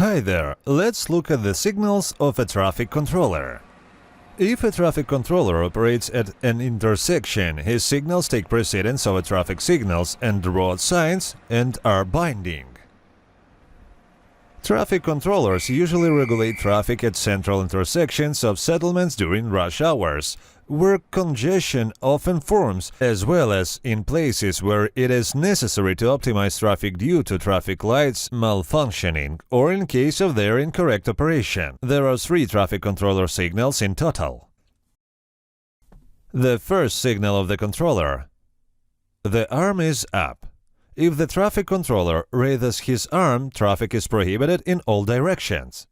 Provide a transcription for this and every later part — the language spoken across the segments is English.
Hi there, let's look at the signals of a traffic controller. If a traffic controller operates at an intersection, his signals take precedence over traffic signals and road signs and are binding. Traffic controllers usually regulate traffic at central intersections of settlements during rush hours, where congestion often forms, as well as in places where it is necessary to optimize traffic due to traffic lights malfunctioning or in case of their incorrect operation. There are 3 traffic controller signals in total. The first signal of the controller. The arm is up. If the traffic controller raises his arm, traffic is prohibited in all directions.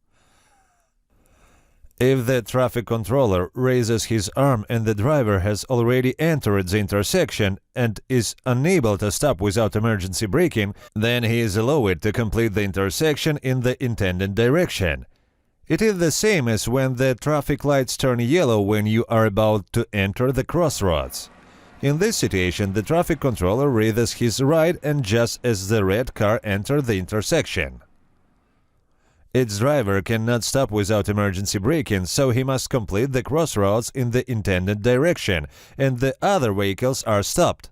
If the traffic controller raises his arm and the driver has already entered the intersection and is unable to stop without emergency braking, then he is allowed to complete the intersection in the intended direction. It is the same as when the traffic lights turn yellow when you are about to enter the crossroads. In this situation, the traffic controller raises his right and just as the red car enters the intersection. Its driver cannot stop without emergency braking, so he must complete the crossroads in the intended direction, and the other vehicles are stopped.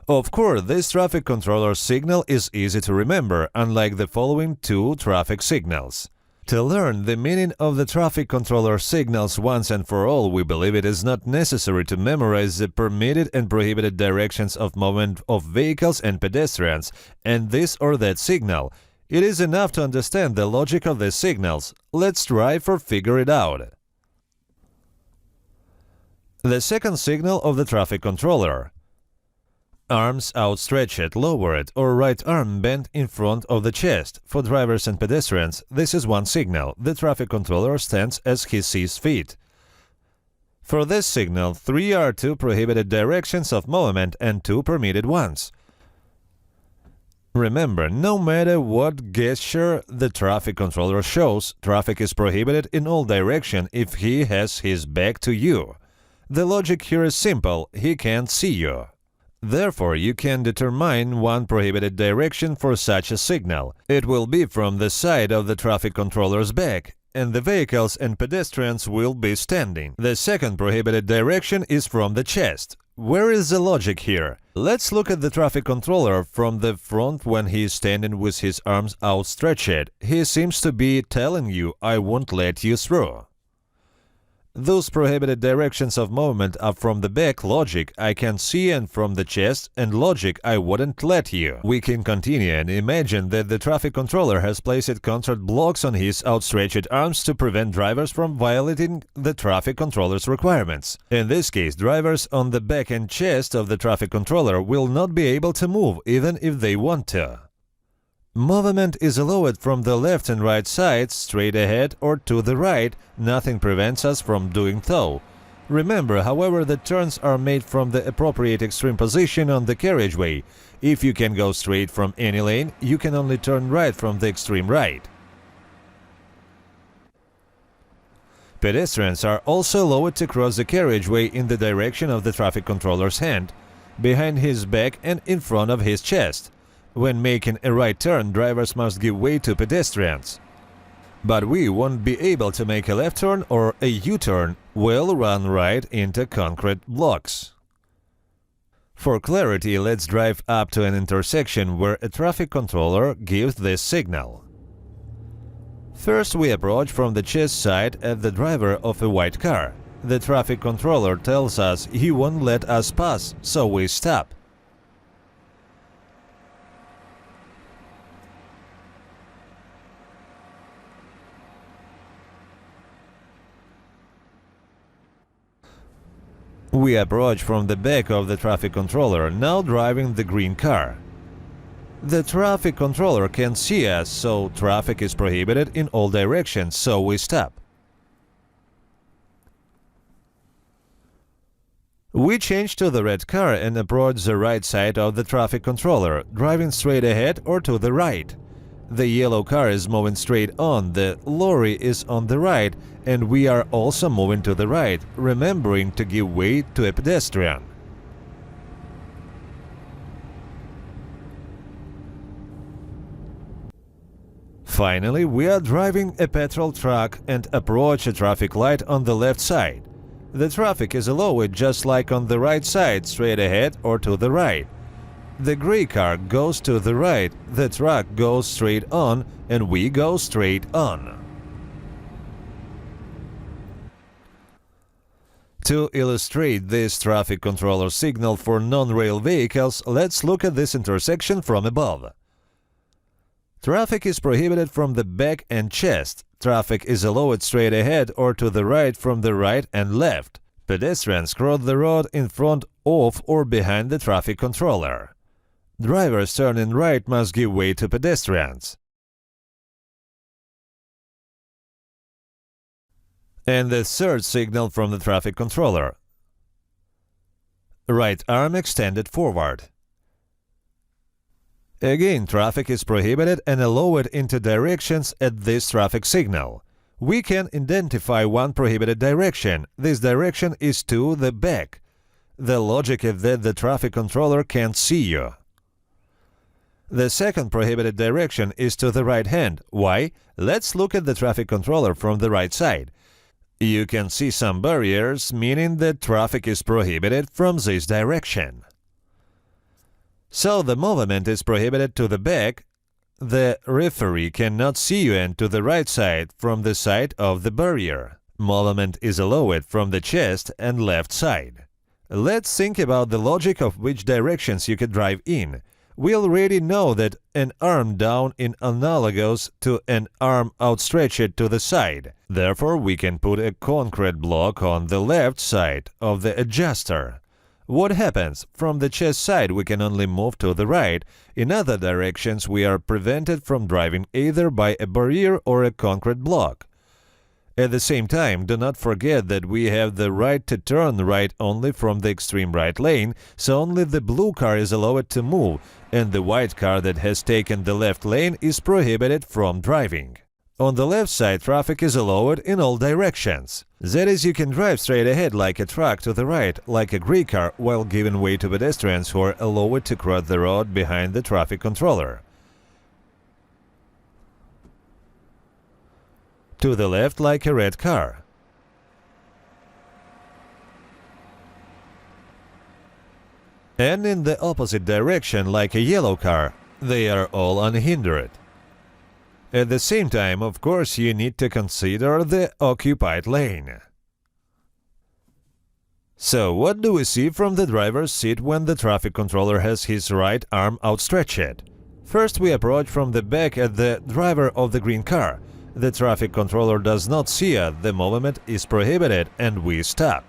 Of course, this traffic controller signal is easy to remember, unlike the following 2 traffic signals. To learn the meaning of the traffic controller signals once and for all, we believe it is not necessary to memorize the permitted and prohibited directions of movement of vehicles and pedestrians and this or that signal. It is enough to understand the logic of the signals. Let's try to figure it out. The second signal of the traffic controller. Arms outstretched, lowered, or right arm bent in front of the chest. For drivers and pedestrians, this is one signal. The traffic controller stands as he sees fit. For this signal, 3 are 2 prohibited directions of movement and 2 permitted ones. Remember, no matter what gesture the traffic controller shows, traffic is prohibited in all directions if he has his back to you. The logic here is simple: he can't see you. Therefore, you can determine one prohibited direction for such a signal. It will be from the side of the traffic controller's back, and the vehicles and pedestrians will be standing. The second prohibited direction is from the chest. Where is the logic here? Let's look at the traffic controller from the front when he is standing with his arms outstretched. He seems to be telling you, "I won't let you through." Those prohibited directions of movement are from the back, logic, "I can see," and from the chest, and logic, "I wouldn't let you." We can continue and imagine that the traffic controller has placed concrete blocks on his outstretched arms to prevent drivers from violating the traffic controller's requirements. In this case, drivers on the back and chest of the traffic controller will not be able to move, even if they want to. Movement is allowed from the left and right sides, straight ahead or to the right. Nothing prevents us from doing so. Remember, however, that turns are made from the appropriate extreme position on the carriageway. If you can go straight from any lane, you can only turn right from the extreme right. Pedestrians are also allowed to cross the carriageway in the direction of the traffic controller's hand, behind his back and in front of his chest. When making a right turn, drivers must give way to pedestrians. But we won't be able to make a left turn or a U-turn. We'll run right into concrete blocks. For clarity, let's drive up to an intersection where a traffic controller gives this signal. First, we approach from the chest side at the driver of a white car. The traffic controller tells us he won't let us pass, so we stop. We approach from the back of the traffic controller, now driving the green car. The traffic controller can see us, so traffic is prohibited in all directions, so we stop. We change to the red car and approach the right side of the traffic controller, driving straight ahead or to the right. The yellow car is moving straight on, the lorry is on the right, and we are also moving to the right, remembering to give way to a pedestrian. Finally, we are driving a petrol truck and approach a traffic light on the left side. The traffic is allowed just like on the right side, straight ahead or to the right. The gray car goes to the right, the truck goes straight on, and we go straight on. To illustrate this traffic controller signal for non-rail vehicles, let's look at this intersection from above. Traffic is prohibited from the back and chest. Traffic is allowed straight ahead or to the right from the right and left. Pedestrians cross the road in front of or behind the traffic controller. Drivers turning right must give way to pedestrians. And the third signal from the traffic controller. Right arm extended forward. Again, traffic is prohibited and allowed into directions at this traffic signal. We can identify one prohibited direction. This direction is to the back. The logic is that the traffic controller can't see you. The second prohibited direction is to the right hand. Why? Let's look at the traffic controller from the right side. You can see some barriers, meaning that traffic is prohibited from this direction. So the movement is prohibited to the back. The referee cannot see you, and to the right side from the side of the barrier. Movement is allowed from the chest and left side. Let's think about the logic of which directions you could drive in. We already know that an arm down is analogous to an arm outstretched to the side. Therefore, we can put a concrete block on the left side of the adjuster. What happens? From the chest side, we can only move to the right. In other directions, we are prevented from driving either by a barrier or a concrete block. At the same time, do not forget that we have the right to turn right only from the extreme right lane, so only the blue car is allowed to move, and the white car that has taken the left lane is prohibited from driving. On the left side, traffic is allowed in all directions. That is, you can drive straight ahead like a truck to the right, like a gray car, while giving way to pedestrians who are allowed to cross the road behind the traffic controller. To the left like a red car. And in the opposite direction like a yellow car. They are all unhindered. At the same time, of course, you need to consider the occupied lane. So, what do we see from the driver's seat when the traffic controller has his right arm outstretched? First, we approach from the back at the driver of the green car. The traffic controller does not see us, the movement is prohibited, and we stop.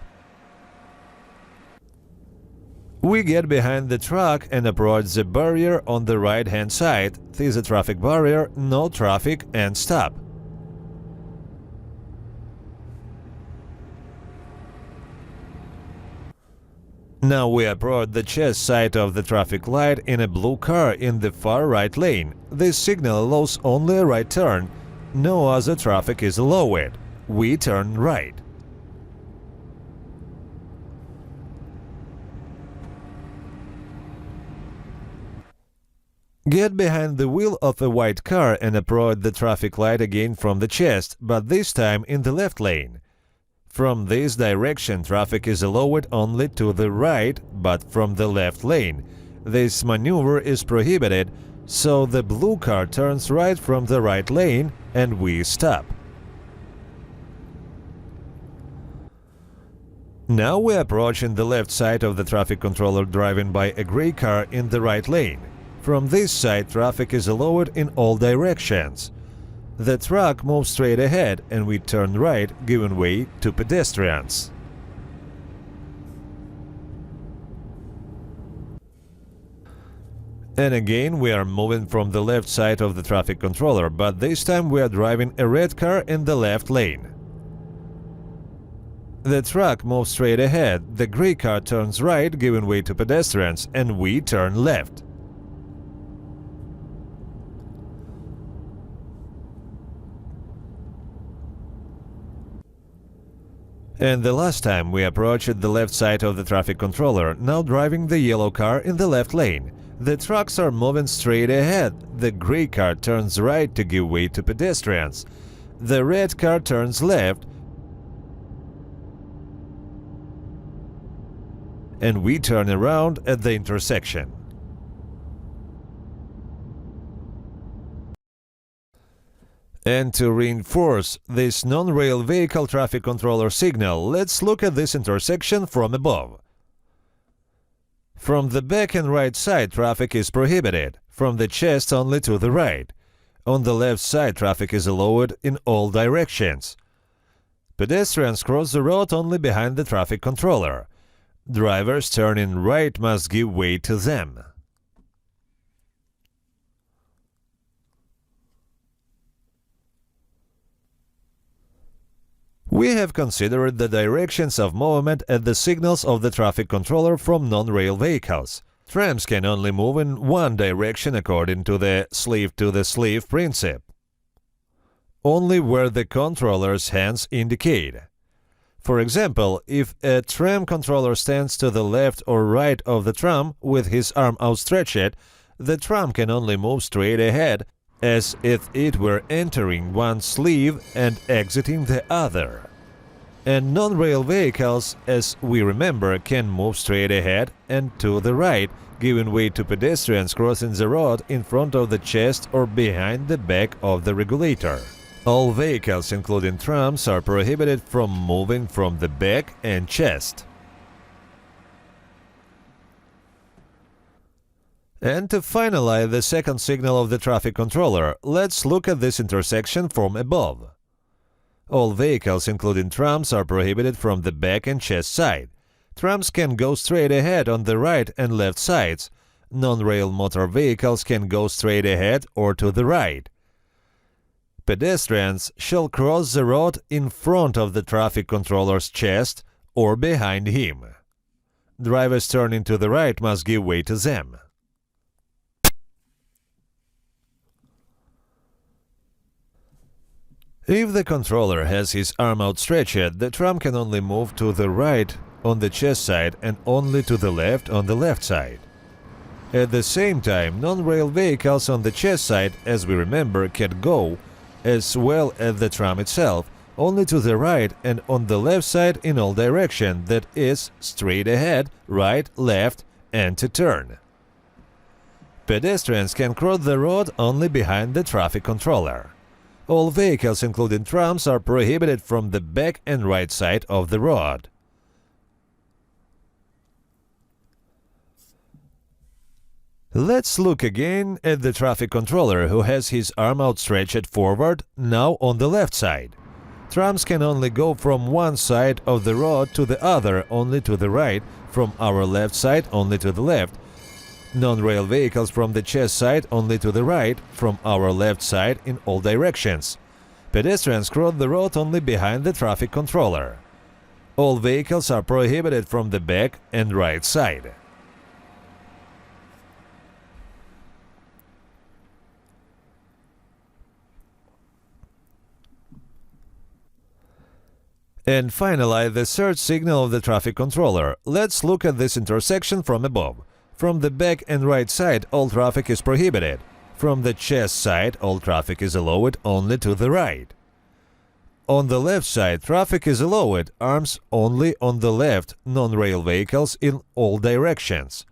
We get behind the truck and approach the barrier on the right-hand side. This is a traffic barrier, no traffic, and stop. Now we approach the chest side of the traffic light in a blue car in the far right lane. This signal allows only a right turn. No other traffic is allowed. We turn right. Get behind the wheel of a white car and approach the traffic light again from the chest, but this time in the left lane. From this direction, traffic is allowed only to the right, but from the left lane. This maneuver is prohibited, so the blue car turns right from the right lane and we stop. Now we approach in the left side of the traffic controller driving by a gray car in the right lane. From this side, traffic is allowed in all directions. The truck moves straight ahead and we turn right, giving way to pedestrians. And again, we are moving from the left side of the traffic controller, but this time we are driving a red car in the left lane. The truck moves straight ahead, the gray car turns right, giving way to pedestrians, and we turn left. And the last time we approached the left side of the traffic controller, now driving the yellow car in the left lane. The trucks are moving straight ahead. The gray car turns right to give way to pedestrians. The red car turns left, and we turn around at the intersection. And to reinforce this non-rail vehicle traffic controller signal, let's look at this intersection from above. From the back and right side, traffic is prohibited, from the chest only to the right. On the left side, traffic is allowed in all directions. Pedestrians cross the road only behind the traffic controller. Drivers turning right must give way to them. We have considered the directions of movement at the signals of the traffic controller from non-rail vehicles. Trams can only move in one direction according to the sleeve-to-the-sleeve principle, only where the controller's hands indicate. For example, if a tram controller stands to the left or right of the tram with his arm outstretched, the tram can only move straight ahead, as if it were entering one sleeve and exiting the other. And non-rail vehicles, as we remember, can move straight ahead and to the right, giving way to pedestrians crossing the road in front of the chest or behind the back of the regulator. All vehicles, including trams, are prohibited from moving from the back and chest. And to finalize the second signal of the traffic controller, let's look at this intersection from above. All vehicles, including trams, are prohibited from the back and chest side. Trams can go straight ahead on the right and left sides. Non-rail motor vehicles can go straight ahead or to the right. Pedestrians shall cross the road in front of the traffic controller's chest or behind him. Drivers turning to the right must give way to them. If the controller has his arm outstretched, the tram can only move to the right on the chest side and only to the left on the left side. At the same time, non-rail vehicles on the chest side, as we remember, can go, as well as the tram itself, only to the right and on the left side in all directions, that is, straight ahead, right, left, and to turn. Pedestrians can cross the road only behind the traffic controller. All vehicles, including trams, are prohibited from the back and right side of the road. Let's look again at the traffic controller, who has his arm outstretched forward, now on the left side. Trams can only go from one side of the road to the other, only to the right, from our left side only to the left. Non-rail vehicles from the chest side only to the right, from our left side in all directions. Pedestrians cross the road only behind the traffic controller. All vehicles are prohibited from the back and right side. And finally, the third signal of the traffic controller. Let's look at this intersection from above. From the back and right side, all traffic is prohibited. From the chest side, all traffic is allowed only to the right. On the left side, traffic is allowed, arms only on the left, non-rail vehicles in all directions.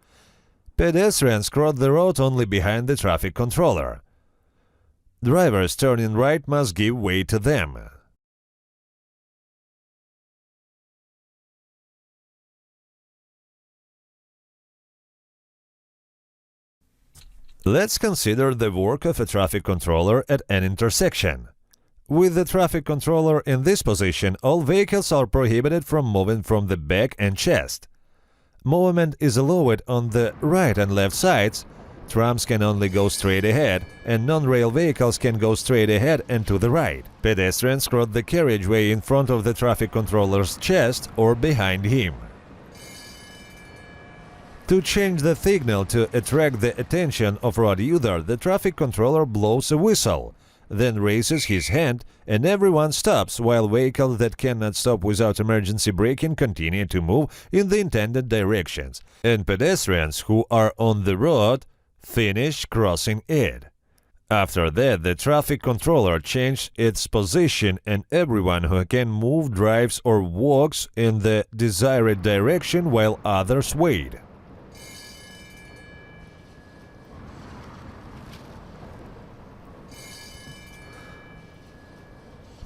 Pedestrians cross the road only behind the traffic controller. Drivers turning right must give way to them. Let's consider the work of a traffic controller at an intersection. With the traffic controller in this position, all vehicles are prohibited from moving from the back and chest. Movement is allowed on the right and left sides. Trams can only go straight ahead, and non-rail vehicles can go straight ahead and to the right. Pedestrians cross the carriageway in front of the traffic controller's chest or behind him. To change the signal to attract the attention of road user, the traffic controller blows a whistle. then raises his hand, and everyone stops, while vehicles that cannot stop without emergency braking continue to move in the intended directions, and pedestrians who are on the road finish crossing it. After that, the traffic controller changes its position, and everyone who can move drives or walks in the desired direction while others wait.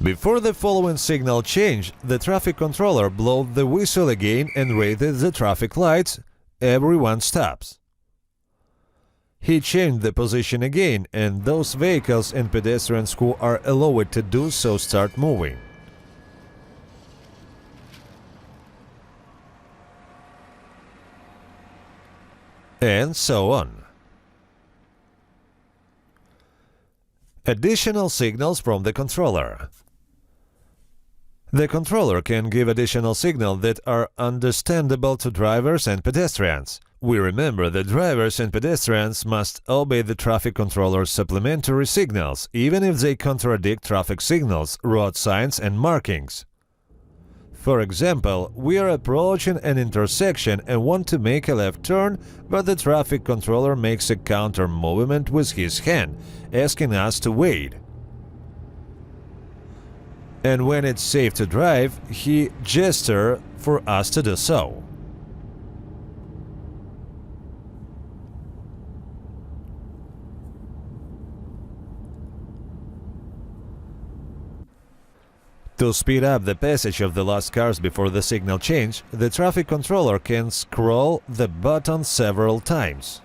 Before the following signal change, the traffic controller blows the whistle again and raises the traffic lights. Everyone stops. He changed the position again, and those vehicles and pedestrians who are allowed to do so start moving. And so on. Additional signals from the controller. The controller can give additional signals that are understandable to drivers and pedestrians. We remember that drivers and pedestrians must obey the traffic controller's supplementary signals, even if they contradict traffic signals, road signs, and markings. For example, we are approaching an intersection and want to make a left turn, but the traffic controller makes a counter movement with his hand, asking us to wait. And when it's safe to drive, he gestures for us to do so. To speed up the passage of the last cars before the signal change, the traffic controller can scroll the button several times.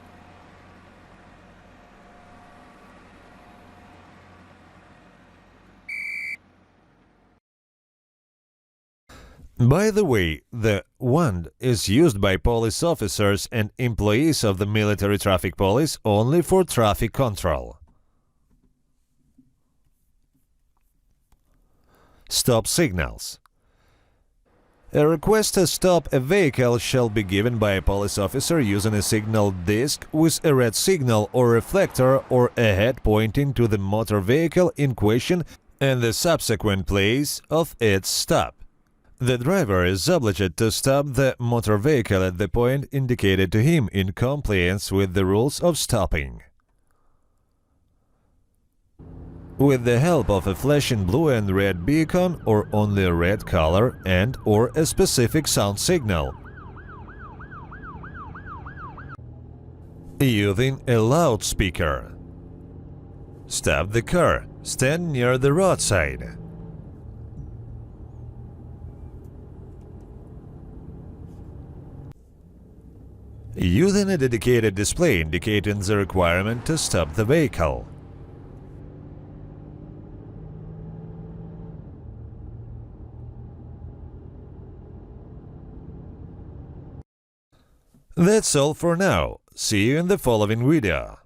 By the way, the wand is used by police officers and employees of the military traffic police only for traffic control. Stop signals. A request to stop a vehicle shall be given by a police officer using a signal disc with a red signal or reflector or a head pointing to the motor vehicle in question and the subsequent place of its stop. The driver is obliged to stop the motor vehicle at the point indicated to him in compliance with the rules of stopping. With the help of a flashing blue and red beacon or only a red color and/or a specific sound signal. Using a loudspeaker. Stop the car. Stand near the roadside. Using a dedicated display indicating the requirement to stop the vehicle. That's all for now. See you in the following video.